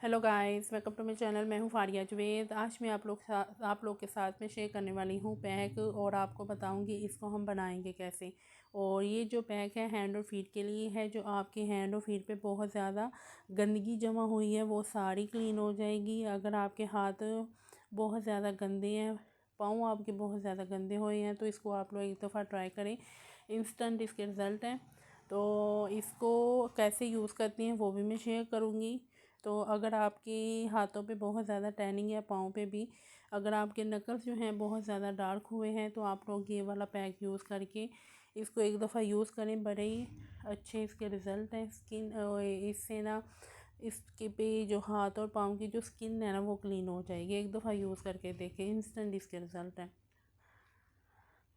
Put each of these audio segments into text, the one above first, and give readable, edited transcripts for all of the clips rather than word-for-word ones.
Hello guys, welcome to my channel. मैं हूँ फारिया जवेद। आज मैं आप लोग के साथ में शेयर करने वाली हूँ पैक, और आपको बताऊँगी इसको हम बनाएंगे कैसे। और ये जो पैक है हैंड और फीट के लिए है। जो आपके हैंड और फीट पे बहुत ज़्यादा गंदगी जमा हुई है वो सारी क्लीन हो जाएगी। अगर आपके हाथ बहुत ज़्यादा गंदे हैं, पाँव आपके बहुत ज़्यादा गंदे हुए हैं, तो इसको आप लोग एक दफ़ा ट्राई करें। इंस्टेंट इसके रिज़ल्ट हैं। तो इसको कैसे यूज़ करती हैं वो भी मैं शेयर करूँगी। तो अगर आपके हाथों पे बहुत ज़्यादा टैनिंग है, पाँव पे भी, अगर आपके नकल्स जो हैं बहुत ज़्यादा डार्क हुए हैं, तो आप लोग ये वाला पैक यूज़ करके इसको एक दफ़ा यूज़ करें। बड़े ही अच्छे इसके रिज़ल्ट हैं। स्किन इससे ना इसके पे जो हाथ और पाँव की जो स्किन है ना वो क्लीन हो जाएगी। एक दफ़ा यूज़ करके देखें, इंस्टेंट इसके रिज़ल्ट हैं।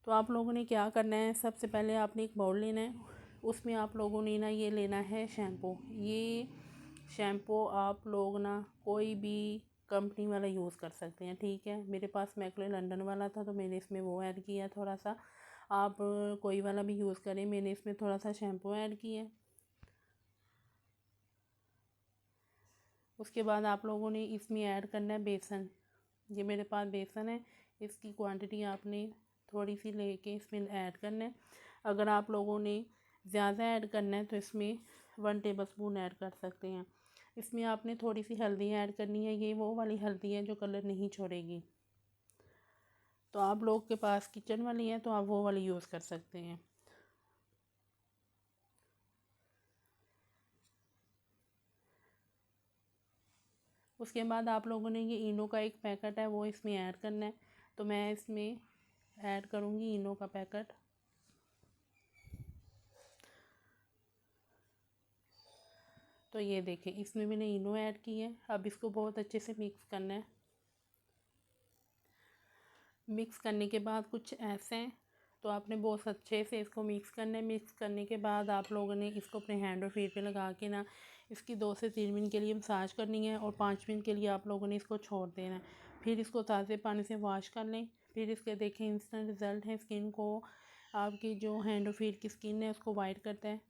तो आप लोगों ने क्या करना है, सबसे पहले आपने एक बाउल लेना है। उसमें आप लोगों ने ना ये लेना है शैम्पू। ये शैम्पू आप लोग ना कोई भी कंपनी वाला यूज़ कर सकते हैं, ठीक है। मेरे पास मैक्ले लंदन वाला था तो मैंने इसमें वो ऐड किया थोड़ा सा। आप कोई वाला भी यूज़ करें, मैंने इसमें थोड़ा सा शैम्पू ऐड किया। उसके बाद आप लोगों ने इसमें ऐड करना है बेसन। ये मेरे पास बेसन है, इसकी क्वांटिटी आपने थोड़ी सी लेके इसमें ऐड करना है। अगर आप लोगों ने ज़्यादा ऐड करना है तो इसमें 1 टेबलस्पून ऐड कर सकते हैं। इसमें आपने थोड़ी सी हल्दी ऐड करनी है। ये वो वाली हल्दी है जो कलर नहीं छोड़ेगी। तो आप लोग के पास किचन वाली है तो आप वो वाली यूज़ कर सकते हैं। उसके बाद आप लोगों ने ये इनो का एक पैकेट है वो इसमें ऐड करना है। तो मैं इसमें ऐड करूँगी इनो का पैकेट। तो ये देखें, इसमें मैंने इनो ऐड की है। अब इसको बहुत अच्छे से मिक्स करना है। मिक्स करने के बाद कुछ ऐसे हैं, तो आपने बहुत अच्छे से इसको मिक्स करना है। मिक्स करने के बाद आप लोगों ने इसको अपने हैंड और फीट पे लगा के ना इसकी 2 से 3 मिनट के लिए मसाज करनी है, और 5 मिनट के लिए आप लोगों ने इसको छोड़ देना है। फिर इसको ताज़े पानी से वॉश कर लें। फिर इसके देखें इंस्टेंट रिज़ल्ट है। स्किन को, आपकी जो हैंड और फीट की स्किन है उसको वाइट करता है।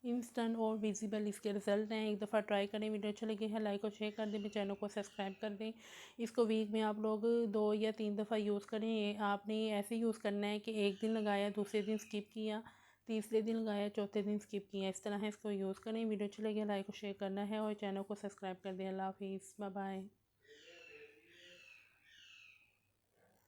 इंस्टेंट और विजिबल इसके रिज़ल्ट हैं। एक दफ़ा ट्राई करें। वीडियो अच्छी लगी है लाइक और शेयर कर दें, मेरे चैनल को सब्सक्राइब कर दें। इसको वीक में आप लोग 2 या 3 दफ़ा यूज़ करें। आपने ऐसे यूज़ करना है कि एक दिन लगाया, दूसरे दिन स्किप किया, तीसरे दिन लगाया, चौथे दिन स्किप किया। इस तरह इसको यूज़ करें। वीडियो अच्छी लगी है लाइक और शेयर करना है, और चैनल को सब्सक्राइब कर दें। अल्लाह हाफिज़, बाय बाय।